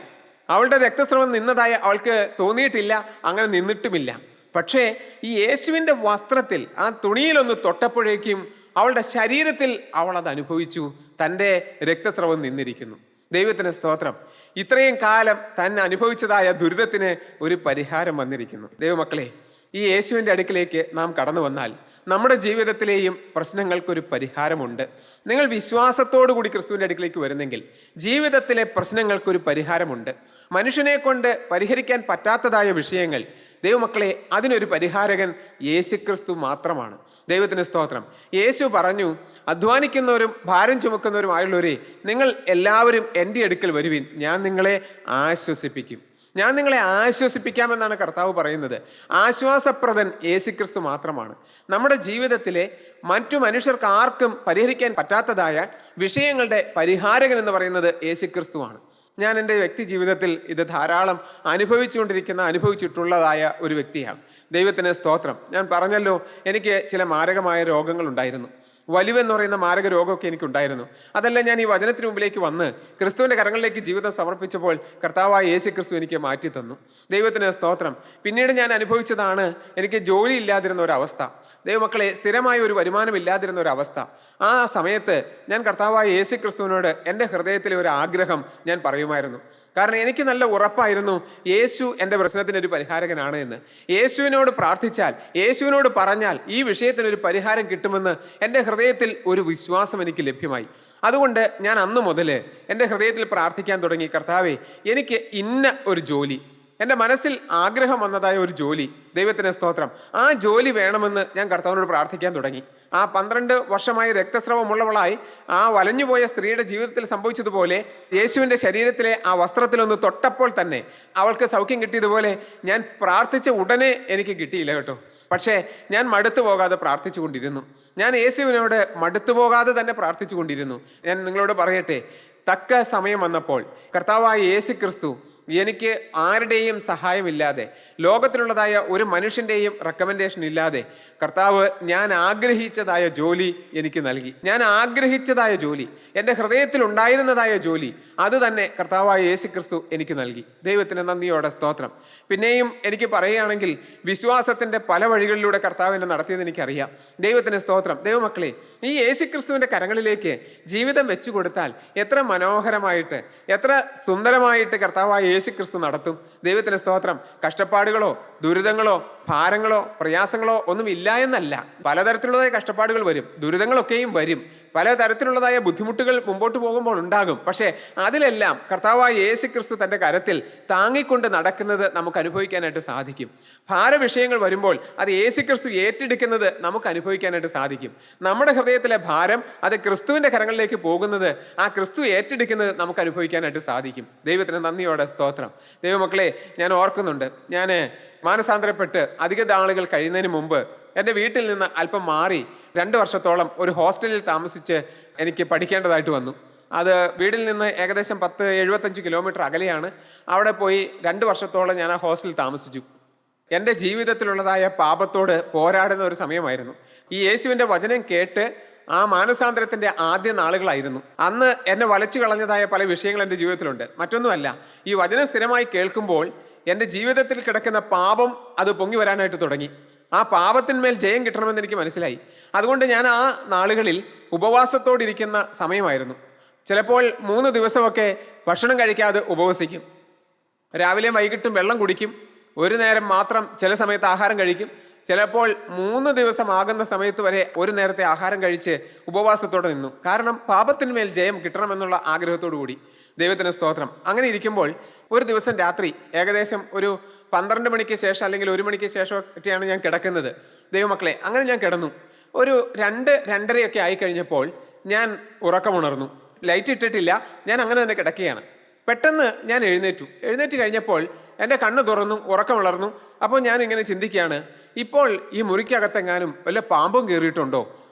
അവളുടെ രക്തസ്രവം നിന്നതായി അവൾക്ക് തോന്നിയിട്ടില്ല, അങ്ങനെ നിന്നിട്ടുമില്ല. പക്ഷേ ഈ യേശുവിൻ്റെ വസ്ത്രത്തിൽ, ആ തുണിയിലൊന്ന് തൊട്ടപ്പോഴേക്കും അവളുടെ ശരീരത്തിൽ അവൾ അത് അനുഭവിച്ചു. തൻ്റെ രക്തസ്രവം നിന്നിരിക്കുന്നു. ദൈവത്തിന് സ്തോത്രം. ഇത്രയും കാലം തന്നെ അനുഭവിച്ചതായ ദുരിതത്തിന് ഒരു പരിഹാരം വന്നിരിക്കുന്നു. ദൈവമക്കളെ, ഈ യേശുവിൻ്റെ അടുക്കിലേക്ക് നാം കടന്നു വന്നാൽ നമ്മുടെ ജീവിതത്തിലെയും പ്രശ്നങ്ങൾക്കൊരു പരിഹാരമുണ്ട്. നിങ്ങൾ വിശ്വാസത്തോടു കൂടി ക്രിസ്തുവിൻ്റെ അടുക്കിലേക്ക് വരുന്നെങ്കിൽ ജീവിതത്തിലെ പ്രശ്നങ്ങൾക്കൊരു പരിഹാരമുണ്ട്. മനുഷ്യനെ കൊണ്ട് പരിഹരിക്കാൻ പറ്റാത്തതായ വിഷയങ്ങൾ, ദൈവമക്കളെ, അതിനൊരു പരിഹാരകൻ യേശുക്രിസ്തു മാത്രമാണ്. ദൈവത്തിന് സ്തോത്രം. യേശു പറഞ്ഞു, അധ്വാനിക്കുന്നവരും ഭാരം ചുമക്കുന്നവരുമായുള്ളവരെ, നിങ്ങൾ എല്ലാവരും എൻ്റെ അടുക്കൽ വരുവിൻ, ഞാൻ നിങ്ങളെ ആശ്വസിപ്പിക്കും. ഞാൻ നിങ്ങളെ ആശ്വസിപ്പിക്കാമെന്നാണ് കർത്താവ് പറയുന്നത്. ആശ്വാസപ്രദൻ യേശുക്രിസ്തു മാത്രമാണ്. നമ്മുടെ ജീവിതത്തിലെ മറ്റു മനുഷ്യർക്ക് ആർക്കും പരിഹരിക്കാൻ പറ്റാത്തതായ വിഷയങ്ങളുടെ പരിഹാരകൻ എന്ന് പറയുന്നത് യേശുക്രിസ്തുവാണ്. ഞാൻ എൻ്റെ വ്യക്തി ജീവിതത്തിൽ ഇത് ധാരാളം അനുഭവിച്ചിട്ടുള്ളതായ ഒരു വ്യക്തിയാണ്. ദൈവത്തിന് സ്തോത്രം. ഞാൻ പറഞ്ഞല്ലോ, എനിക്ക് ചില മാരകമായ രോഗങ്ങളുണ്ടായിരുന്നു. വലിവെന്ന് പറയുന്ന മാരക രോഗമൊക്കെ എനിക്കുണ്ടായിരുന്നു. അതെല്ലാം ഞാൻ ഈ വചനത്തിന് മുമ്പിലേക്ക് വന്ന് ക്രിസ്തുവിൻ്റെ കരങ്ങളിലേക്ക് ജീവിതം സമർപ്പിച്ചപ്പോൾ കർത്താവായ യേശു ക്രിസ്തു എനിക്ക് മാറ്റി തന്നു. ദൈവത്തിന് സ്തോത്രം. പിന്നീട് ഞാൻ അനുഭവിച്ചതാണ് എനിക്ക് ജോലി ഇല്ലാതിരുന്ന ഒരവസ്ഥ, ദൈവമക്കളെ സ്ഥിരമായ ഒരു വരുമാനം ഇല്ലാതിരുന്ന ഒരവസ്ഥ. ആ സമയത്ത് ഞാൻ കർത്താവായ യേശു ക്രിസ്തുവിനോട് എൻ്റെ ഹൃദയത്തിലെ ഒരു ആഗ്രഹം ഞാൻ പറയുമായിരുന്നു. കാരണം എനിക്ക് നല്ല ഉറപ്പായിരുന്നു യേശു എൻ്റെ പ്രശ്നത്തിനൊരു പരിഹാരകനാണ് എന്ന്. യേശുവിനോട് പ്രാർത്ഥിച്ചാൽ, യേശുവിനോട് പറഞ്ഞാൽ ഈ വിഷയത്തിനൊരു പരിഹാരം കിട്ടുമെന്ന് എൻ്റെ ഹൃദയത്തിൽ ഒരു വിശ്വാസം എനിക്ക് ലഭ്യമായി. അതുകൊണ്ട് ഞാൻ അന്ന് മുതൽ എൻ്റെ ഹൃദയത്തിൽ പ്രാർത്ഥിക്കാൻ തുടങ്ങി, കർത്താവേ, എനിക്ക് ഇന്ന ഒരു ജോലി, എൻ്റെ മനസ്സിൽ ആഗ്രഹം വന്നതായ ഒരു ജോലി, ദൈവത്തിന് സ്തോത്രം, ആ ജോലി വേണമെന്ന് ഞാൻ കർത്താവിനോട് പ്രാർത്ഥിക്കാൻ തുടങ്ങി. ആ 12 വർഷമായി രക്തസ്രവമുള്ളവളായി ആ വലഞ്ഞുപോയ സ്ത്രീയുടെ ജീവിതത്തിൽ സംഭവിച്ചതുപോലെ യേശുവിൻ്റെ ശരീരത്തിലെ ആ വസ്ത്രത്തിലൊന്ന് തൊട്ടപ്പോൾ തന്നെ അവൾക്ക് സൗഖ്യം കിട്ടിയതുപോലെ ഞാൻ പ്രാർത്ഥിച്ച ഉടനെ എനിക്ക് കിട്ടിയില്ല കേട്ടോ. പക്ഷേ ഞാൻ മടുത്തു പോകാതെ പ്രാർത്ഥിച്ചു കൊണ്ടിരുന്നു. ഞാൻ യേശുവിനോട് മടുത്തു പോകാതെ തന്നെ പ്രാർത്ഥിച്ചു കൊണ്ടിരുന്നു. ഞാൻ നിങ്ങളോട് പറയട്ടെ, തക്ക സമയം വന്നപ്പോൾ കർത്താവായ യേശു ക്രിസ്തു എനിക്ക് ആരുടെയും സഹായമില്ലാതെ, ലോകത്തിലുള്ളതായ ഒരു മനുഷ്യൻ്റെയും റെക്കമെൻഡേഷൻ ഇല്ലാതെ കർത്താവ് ഞാൻ ആഗ്രഹിച്ചതായ ജോലി എനിക്ക് നൽകി. ഞാൻ ആഗ്രഹിച്ചതായ ജോലി, എൻ്റെ ഹൃദയത്തിൽ ഉണ്ടായിരുന്നതായ ജോലി, അത് തന്നെ കർത്താവായ യേശു ക്രിസ്തു എനിക്ക് നൽകി. ദൈവത്തിന് നന്ദിയോടെ സ്തോത്രം. പിന്നെയും എനിക്ക് പറയുകയാണെങ്കിൽ വിശ്വാസത്തിൻ്റെ പല വഴികളിലൂടെ കർത്താവ് എന്നെ നടത്തിയത് എനിക്കറിയാം. ദൈവത്തിന് സ്തോത്രം. ദൈവമക്കളെ, ഈ യേശു ക്രിസ്തുവിൻ്റെ കരങ്ങളിലേക്ക് ജീവിതം വെച്ചു കൊടുത്താൽ എത്ര മനോഹരമായിട്ട്, എത്ര സുന്ദരമായിട്ട് കർത്താവായ യേശു ക്രിസ്തു നടത്തും. ദൈവത്തിന് സ്തോത്രം. കഷ്ടപ്പാടുകളോ ദുരിതങ്ങളോ ഭാരങ്ങളോ പ്രയാസങ്ങളോ ഒന്നും ഇല്ല എന്നല്ല. പലതരത്തിലുള്ളതായ കഷ്ടപ്പാടുകൾ വരും, ദുരിതങ്ങളൊക്കെയും വരും, പലതരത്തിലുള്ളതായ ബുദ്ധിമുട്ടുകൾ മുമ്പോട്ട് പോകുമ്പോൾ ഉണ്ടാകും. പക്ഷേ അതിലെല്ലാം കർത്താവായ യേശു ക്രിസ്തു തൻ്റെ കരത്തിൽ താങ്ങിക്കൊണ്ട് നടക്കുന്നത് നമുക്ക് അനുഭവിക്കാനായിട്ട് സാധിക്കും. ഭാരവിഷയങ്ങൾ വരുമ്പോൾ അത് യേശു ക്രിസ്തു ഏറ്റെടുക്കുന്നത് നമുക്ക് അനുഭവിക്കാനായിട്ട് സാധിക്കും. നമ്മുടെ ഹൃദയത്തിലെ ഭാരം അത് ക്രിസ്തുവിൻ്റെ കരങ്ങളിലേക്ക് പോകുന്നത്, ആ ക്രിസ്തു ഏറ്റെടുക്കുന്നത് നമുക്ക് അനുഭവിക്കാനായിട്ട് സാധിക്കും. ദൈവത്തിന് നന്ദിയോടെ സ്തോത്രം. ദൈവമക്കളെ, ഞാൻ ഓർക്കുന്നുണ്ട്, ഞാൻ മാനസാന്തരപ്പെട്ട് അധിക നാളുകൾ കഴിയുന്നതിന് മുമ്പ് എൻ്റെ വീട്ടിൽ നിന്ന് അല്പം മാറി 2 വർഷത്തോളം ഒരു ഹോസ്റ്റലിൽ താമസിച്ച് എനിക്ക് പഠിക്കേണ്ടതായിട്ട് വന്നു. അത് വീട്ടിൽ നിന്ന് ഏകദേശം 10-75 കിലോമീറ്റർ അകലെയാണ്. അവിടെ പോയി 2 വർഷത്തോളം ഞാൻ ആ ഹോസ്റ്റലിൽ താമസിച്ചു. എൻ്റെ ജീവിതത്തിലുള്ളതായ പാപത്തോട് പോരാടുന്ന ഒരു സമയമായിരുന്നു. ഈ യേശുവിൻ്റെ വചനം കേട്ട് ആ മാനസാന്തരത്തിൻ്റെ ആദ്യ നാളുകളായിരുന്നു. അന്ന് എന്നെ വലച്ചു കളഞ്ഞതായ പല വിഷയങ്ങൾ എൻ്റെ ജീവിതത്തിലുണ്ട്. മറ്റൊന്നുമല്ല, ഈ വചനം സ്ഥിരമായി കേൾക്കുമ്പോൾ എൻ്റെ ജീവിതത്തിൽ കിടക്കുന്ന പാപം അത് പൊങ്ങി വരാനായിട്ട് തുടങ്ങി. ആ പാപത്തിന്മേൽ ജയം കിട്ടണമെന്ന് എനിക്ക് മനസ്സിലായി. അതുകൊണ്ട് ഞാൻ ആ നാളുകളിൽ ഉപവാസത്തോടിരിക്കുന്ന സമയമായിരുന്നു. ചിലപ്പോൾ 3 ദിവസമൊക്കെ ഭക്ഷണം കഴിക്കാതെ ഉപവസിക്കും. രാവിലെയും വൈകിട്ടും വെള്ളം കുടിക്കും. ഒരു നേരം മാത്രം ചില സമയത്ത് ആഹാരം കഴിക്കും. ചിലപ്പോൾ 3 ദിവസമാകുന്ന സമയത്ത് വരെ ഒരു നേരത്തെ ആഹാരം കഴിച്ച് ഉപവാസത്തോടെ നിന്നു. കാരണം പാപത്തിന്മേൽ ജയം കിട്ടണമെന്നുള്ള ആഗ്രഹത്തോടു കൂടി. ദൈവത്തിന് സ്തോത്രം. അങ്ങനെ ഇരിക്കുമ്പോൾ ഒരു ദിവസം രാത്രി ഏകദേശം ഒരു 12 മണിക്ക് ശേഷം അല്ലെങ്കിൽ 1 മണിക്ക് ശേഷം ഒക്കെയാണ് ഞാൻ കിടക്കുന്നത്. ദൈവമക്കളെ, അങ്ങനെ ഞാൻ കിടന്നു. ഒരു 2-2:30 ആയിക്കഴിഞ്ഞപ്പോൾ ഞാൻ ഉറക്കമുണർന്നു. ലൈറ്റ് ഇട്ടിട്ടില്ല, ഞാൻ അങ്ങനെ തന്നെ കിടക്കുകയാണ്. പെട്ടെന്ന് ഞാൻ എഴുന്നേറ്റ് കഴിഞ്ഞപ്പോൾ എൻ്റെ കണ്ണ് തുറന്നു, ഉറക്കമുണർന്നു. അപ്പോൾ ഞാൻ ഇങ്ങനെ ചിന്തിക്കുകയാണ്, ഇപ്പോൾ ഈ മുറിക്കകത്തെങ്ങാനും വല്ല പാമ്പും കയറിയിട്ടുണ്ടോ?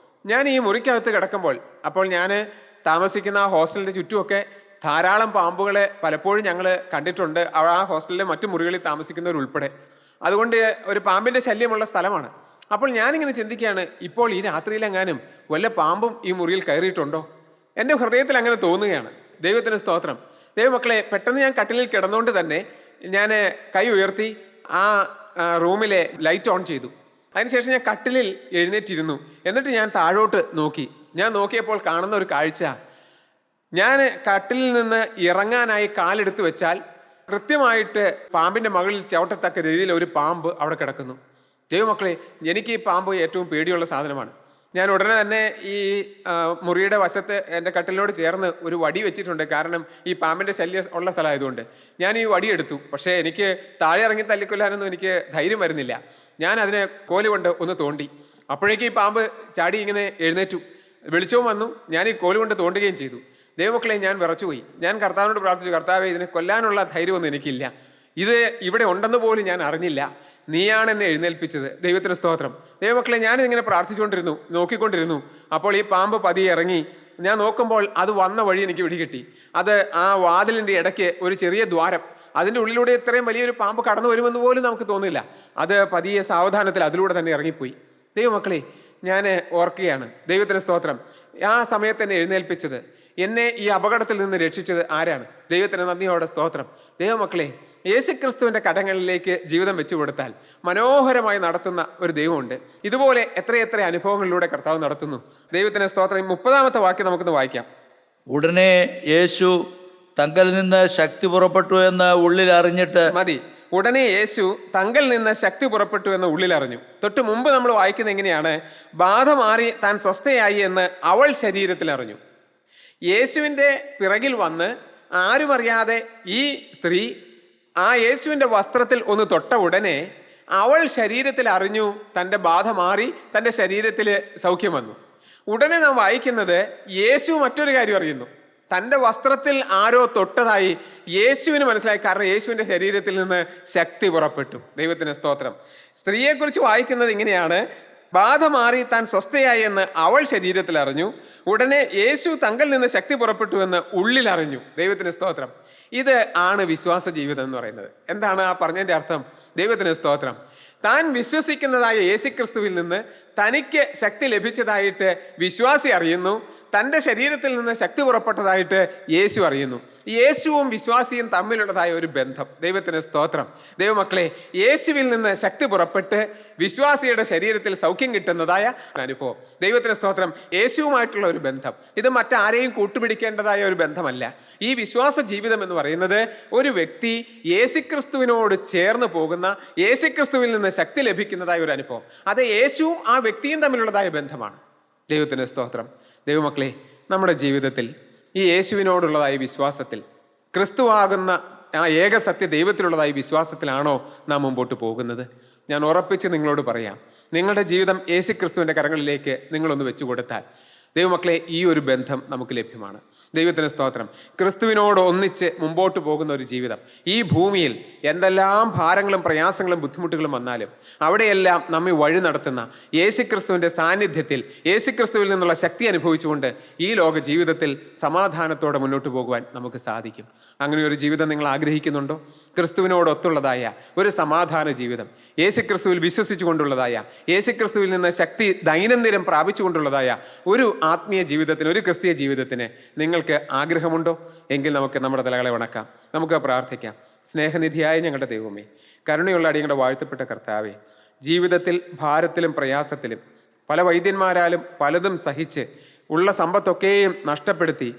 ഞാൻ ഈ മുറിക്കകത്ത് കിടക്കുമ്പോൾ, അപ്പോൾ ഞാൻ താമസിക്കുന്ന ആ ഹോസ്റ്റലിൻ്റെ ചുറ്റുമൊക്കെ ധാരാളം പാമ്പുകളെ പലപ്പോഴും ഞങ്ങൾ കണ്ടിട്ടുണ്ട്, ആ ഹോസ്റ്റലിലെ മറ്റു മുറികളിൽ താമസിക്കുന്നവരുൾപ്പെടെ. അതുകൊണ്ട് ഒരു പാമ്പിൻ്റെ ശല്യമുള്ള സ്ഥലമാണ്. അപ്പോൾ ഞാനിങ്ങനെ ചിന്തിക്കുകയാണ്, ഇപ്പോൾ ഈ രാത്രിയിലെങ്ങാനും വല്ല പാമ്പും ഈ മുറിയിൽ കയറിയിട്ടുണ്ടോ? എൻ്റെ ഹൃദയത്തിൽ അങ്ങനെ തോന്നുകയാണ്. ദൈവത്തിന് സ്തോത്രം. ദൈവമക്കളെ, പെട്ടെന്ന് ഞാൻ കട്ടിലിൽ കിടന്നുകൊണ്ട് തന്നെ ഞാൻ കൈ ഉയർത്തി ആ റൂമിലെ ലൈറ്റ് ഓൺ ചെയ്തു. അതിനുശേഷം ഞാൻ കട്ടിലിൽ എഴുന്നേറ്റിരുന്നു. എന്നിട്ട് ഞാൻ താഴോട്ട് നോക്കി. ഞാൻ നോക്കിയപ്പോൾ കാണുന്ന ഒരു കാഴ്ച, ഞാൻ കട്ടിലിൽ നിന്ന് ഇറങ്ങാനായി കാലെടുത്ത് വെച്ചാൽ കൃത്യമായിട്ട് പാമ്പിൻ്റെ മകളിൽ ചവിട്ടത്തക്ക രീതിയിൽ ഒരു പാമ്പ് അവിടെ കിടക്കുന്നു. ദൈവമക്കളെ, എനിക്ക് ഈ പാമ്പ് ഏറ്റവും പേടിയുള്ള സാധനമാണ്. ഞാൻ ഉടനെ തന്നെ ഈ മുറിയുടെ വശത്ത് എൻ്റെ കട്ടിലിനോട് ചേർന്ന് ഒരു വടി വെച്ചിട്ടുണ്ട്. കാരണം ഈ പാമ്പിൻ്റെ ശല്യം ഉള്ള സ്ഥലമായതുകൊണ്ട് ഞാൻ ഈ വടി എടുത്തു. പക്ഷേ എനിക്ക് താഴെ ഇറങ്ങി തല്ലിക്കൊല്ലാനൊന്നും എനിക്ക് ധൈര്യം വരുന്നില്ല. ഞാൻ അതിനെ കോല് കൊണ്ട് ഒന്ന് തോണ്ടി. അപ്പോഴേക്കും ഈ പാമ്പ് ചാടി ഇങ്ങനെ എഴുന്നേറ്റു. വെളിച്ചവും വന്നു. ഞാൻ ഈ കോല് കൊണ്ട് തോണ്ടുകയും ചെയ്തു. ദൈവമക്കളെ, ഞാൻ വിറച്ചുപോയി. ഞാൻ കർത്താവിനോട് പ്രാർത്ഥിച്ചു, കർത്താവേ, ഇതിനെ കൊല്ലാനുള്ള ധൈര്യമൊന്നും എനിക്കില്ല. ഇത് ഇവിടെ ഉണ്ടെന്ന് പോലും ഞാൻ അറിഞ്ഞില്ല. നീയാണ് എന്നെ എഴുന്നേൽപ്പിച്ചത്. ദൈവത്തിന് സ്തോത്രം. ദൈവമക്കളെ, ഞാനിങ്ങനെ നോക്കിക്കൊണ്ടിരുന്നു. അപ്പോൾ ഈ പാമ്പ് പതിയെ ഇറങ്ങി. ഞാൻ നോക്കുമ്പോൾ അത് വന്ന വഴി എനിക്ക് പിടികിട്ടി. അത് ആ വാതിലിൻ്റെ ഇടയ്ക്ക് ഒരു ചെറിയ ദ്വാരം, അതിൻ്റെ ഉള്ളിലൂടെ ഇത്രയും വലിയൊരു പാമ്പ് കടന്നു വരുമെന്ന് പോലും നമുക്ക് തോന്നില്ല. അത് പതിയെ സാവധാനത്തിൽ അതിലൂടെ തന്നെ ഇറങ്ങിപ്പോയി. ദൈവമക്കളെ, ഞാൻ ഓർക്കുകയാണ്, ദൈവത്തിന് സ്തോത്രം, ആ സമയത്ത് എന്നെ എഴുന്നേൽപ്പിച്ചത്, എന്നെ ഈ അപകടത്തിൽ നിന്ന് രക്ഷിച്ചത് ആരാണ്? ദൈവത്തിന് നന്ദിയോടെ സ്തോത്രം. ദൈവമക്കളെ, യേശുക്രിസ്തുവിൻ്റെ കരങ്ങളിലേക്ക് ജീവിതം വെച്ചു കൊടുത്താൽ മനോഹരമായി നടത്തുന്ന ഒരു ദൈവമുണ്ട്. ഇതുപോലെ എത്രയെത്ര അനുഭവങ്ങളിലൂടെ കർത്താവ് നടത്തുന്നു. ദൈവത്തിന് സ്തോത്രം. 30-ാമത്തെ വാക്യം നമുക്കൊന്ന് വായിക്കാം. ഉടനെ യേശു തങ്കൽ നിന്ന് ശക്തി പുറപ്പെട്ടു എന്ന് ഉള്ളിൽ അറിഞ്ഞിട്ട് മതി. ഉടനെ യേശു തങ്കൽ നിന്ന് ശക്തി പുറപ്പെട്ടു എന്ന് ഉള്ളിൽ അറിഞ്ഞു. തൊട്ട് മുമ്പ് നമ്മൾ വായിക്കുന്നത് എങ്ങനെയാണ്? ബാധ മാറി താൻ സ്വസ്ഥയായി എന്ന് അവൾ ശരീരത്തിൽ അറിഞ്ഞു. യേശുവിൻ്റെ പിറകിൽ വന്ന് ആരും അറിയാതെ ഈ സ്ത്രീ ആ യേശുവിൻ്റെ വസ്ത്രത്തിൽ ഒന്ന് തൊട്ട ഉടനെ അവൾ ശരീരത്തിൽ അറിഞ്ഞു തൻ്റെ ബാധ മാറി, തൻ്റെ ശരീരത്തിൽ സൗഖ്യം വന്നു. ഉടനെ നാം വായിക്കുന്നത് യേശു മറ്റൊരു കാര്യം അറിയുന്നു. തൻ്റെ വസ്ത്രത്തിൽ ആരോ തൊട്ടതായി യേശുവിന് മനസ്സിലായി. കാരണം യേശുവിൻ്റെ ശരീരത്തിൽ നിന്ന് ശക്തി പുറപ്പെട്ടു. ദൈവത്തിന് സ്തോത്രം. സ്ത്രീയെക്കുറിച്ച് വായിക്കുന്നത് ഇങ്ങനെയാണ്: ബാധ മാറി താൻ സ്വസ്ഥയായി എന്ന് അവൾ ശരീരത്തിൽ അറിഞ്ഞു. ഉടനെ യേശു തങ്കൽ നിന്ന് ശക്തി പുറപ്പെട്ടു എന്ന് ഉള്ളിൽ അറിഞ്ഞു. ദൈവത്തിന് സ്തോത്രം. ഇത് ആണ് വിശ്വാസ ജീവിതം എന്ന് പറയുന്നത്. എന്താണ് ആ പറഞ്ഞതിൻ്റെ അർത്ഥം? ദൈവത്തിന് സ്തോത്രം. താൻ വിശ്വസിക്കുന്നതായ യേശുക്രിസ്തുവിൽ നിന്ന് തനിക്ക് ശക്തി ലഭിച്ചതായിട്ട് വിശ്വാസി അറിയുന്നു. തൻ്റെ ശരീരത്തിൽ നിന്ന് ശക്തി പുറപ്പെട്ടതായിട്ട് യേശു അറിയുന്നു. യേശുവും വിശ്വാസിയും തമ്മിലുള്ളതായ ഒരു ബന്ധം. ദൈവത്തിന് സ്തോത്രം. ദൈവമക്കളെ, യേശുവിൽ നിന്ന് ശക്തി പുറപ്പെട്ട് വിശ്വാസിയുടെ ശരീരത്തിൽ സൗഖ്യം കിട്ടുന്നതായ അനുഭവം. ദൈവത്തിന് സ്തോത്രം. യേശുവുമായിട്ടുള്ള ഒരു ബന്ധം, ഇത് മറ്റാരെയും കൂട്ടുപിടിക്കേണ്ടതായ ഒരു ബന്ധമല്ല. ഈ വിശ്വാസ ജീവിതം എന്ന് പറയുന്നത് ഒരു വ്യക്തി യേശുക്രിസ്തുവിനോട് ചേർന്ന് പോകുന്ന, യേശുക്രിസ്തുവിൽ നിന്ന് ശക്തി ലഭിക്കുന്നതായ ഒരു അനുഭവം. അത് യേശുവും ആ വ്യക്തിയും തമ്മിലുള്ളതായ ബന്ധമാണ്. ദൈവത്തിന് സ്തോത്രം. ദൈവമക്കളെ, നമ്മുടെ ജീവിതത്തിൽ ഈ യേശുവിനോടുള്ളതായ വിശ്വാസത്തിൽ, ക്രിസ്തുവാകുന്ന ആ ഏക സത്യ ദൈവത്തിലുള്ളതായ വിശ്വാസത്തിലാണോ നാം മുമ്പോട്ട് പോകുന്നത്? ഞാൻ ഉറപ്പിച്ച് നിങ്ങളോട് പറയാം, നിങ്ങളുടെ ജീവിതം യേശുക്രിസ്തുവിൻ്റെ കരങ്ങളിലേക്ക് നിങ്ങളൊന്ന് വെച്ചു കൊടുത്താൽ ദൈവമക്കളെ, ഈ ഒരു ബന്ധം നമുക്ക് ലഭ്യമാണ്. ദൈവത്തിന് സ്തോത്രം. ക്രിസ്തുവിനോട് ഒന്നിച്ച് മുമ്പോട്ട് പോകുന്ന ഒരു ജീവിതം. ഈ ഭൂമിയിൽ എന്തെല്ലാം ഭാരങ്ങളും പ്രയാസങ്ങളും ബുദ്ധിമുട്ടുകളും വന്നാലും അവിടെയെല്ലാം നമ്മെ വഴി നടത്തുന്ന യേശുക്രിസ്തുവിൻ്റെ സാന്നിധ്യത്തിൽ, യേശുക്രിസ്തുവിൽ നിന്നുള്ള ശക്തി അനുഭവിച്ചുകൊണ്ട് ഈ ലോക ജീവിതത്തിൽ സമാധാനത്തോടെ മുന്നോട്ട് പോകുവാൻ നമുക്ക് സാധിക്കും. അങ്ങനെ ഒരു ജീവിതം നിങ്ങൾ ആഗ്രഹിക്കുന്നുണ്ടോ? ക്രിസ്തുവിനോടൊത്തുള്ളതായ ഒരു സമാധാന ജീവിതം, യേശുക്രിസ്തുവിൽ വിശ്വസിച്ചുകൊണ്ടുള്ളതായ, യേശുക്രിസ്തുവിൽ നിന്ന് ശക്തി ദൈനംദിനം പ്രാപിച്ചുകൊണ്ടുള്ളതായ ഒരു ആത്മീയ ജീവിതത്തിന്, ഒരു ക്രിസ്തീയ ജീവിതത്തിന് നിങ്ങൾക്ക് ആഗ്രഹമുണ്ടോ? എങ്കിൽ നമുക്ക് നമ്മുടെ തലകളെ വണക്കാം, നമുക്ക് പ്രാർത്ഥിക്കാം. സ്നേഹനിധിയായ ഞങ്ങളുടെ ദൈവമേ, കരുണയുള്ള അടിയങ്ങളുടെ വാഴ്ത്തപ്പെട്ട കർത്താവേ, ജീവിതത്തിൽ ഭാരത്തിലും പ്രയാസത്തിലും പല വൈദ്യന്മാരാലും പലതും സഹിച്ച് ഉള്ള സമ്പത്തൊക്കെയും നഷ്ടപ്പെടുത്തി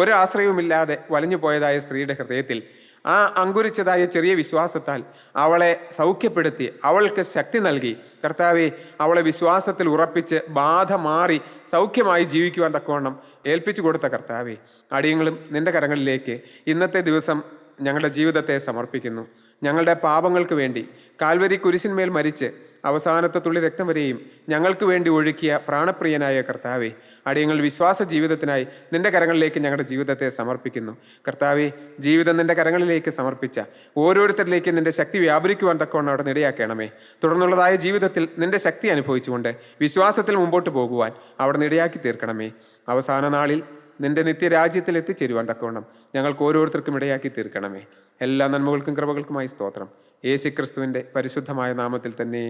ഒരു ആശ്രയവുമില്ലാതെ വലഞ്ഞു പോയതായ സ്ത്രീയുടെ ഹൃദയത്തിൽ ആ അങ്കുരിച്ചതായ ചെറിയ വിശ്വാസത്താൽ അവളെ സൗഖ്യപ്പെടുത്തി, അവൾക്ക് ശക്തി നൽകി. കർത്താവെ, അവളെ വിശ്വാസത്തിൽ ഉറപ്പിച്ച് ബാധ മാറി സൗഖ്യമായി ജീവിക്കുവാൻ തക്കവണ്ണം ഏൽപ്പിച്ചു കൊടുത്ത കർത്താവെ, അടിയങ്ങളും നിൻ്റെ കരങ്ങളിലേക്ക് ഇന്നത്തെ ദിവസം ഞങ്ങളുടെ ജീവിതത്തെ സമർപ്പിക്കുന്നു. ഞങ്ങളുടെ പാപങ്ങൾക്ക് വേണ്ടി കാൽവരി കുരിശിന്മേൽ മരിച്ച് അവസാനത്തെ തുള്ളി രക്തം വരെയും ഞങ്ങൾക്ക് വേണ്ടി ഒഴുക്കിയ പ്രാണപ്രിയനായ കർത്താവെ, അടിയങ്ങൾ വിശ്വാസ ജീവിതത്തിനായി നിൻ്റെ കരങ്ങളിലേക്ക് ഞങ്ങളുടെ ജീവിതത്തെ സമർപ്പിക്കുന്നു. കർത്താവെ, ജീവിതം നിൻ്റെ കരങ്ങളിലേക്ക് സമർപ്പിച്ച ഓരോരുത്തരിലേക്കും നിൻ്റെ ശക്തി വ്യാപരിക്കുവാൻ തക്കവണ്ണം അവിടെ ഇടയാക്കണമേ. തുടർന്നുള്ളതായ ജീവിതത്തിൽ നിൻ്റെ ശക്തി അനുഭവിച്ചുകൊണ്ട് വിശ്വാസത്തിൽ മുമ്പോട്ട് പോകുവാൻ അവിടെ ഇടയാക്കി തീർക്കണമേ. അവസാന നാളിൽ നിൻ്റെ നിത്യരാജ്യത്തിൽ എത്തിച്ചേരുവാൻ തക്കവണ്ണം ഞങ്ങൾക്ക് ഓരോരുത്തർക്കും ഇടയാക്കി തീർക്കണമേ. എല്ലാ നന്മകൾക്കും കൃപകൾക്കുമായി സ്തോത്രം. യേശുക്രിസ്തുവിൻ്റെ പരിശുദ്ധമായ നാമത്തിൽ തന്നെ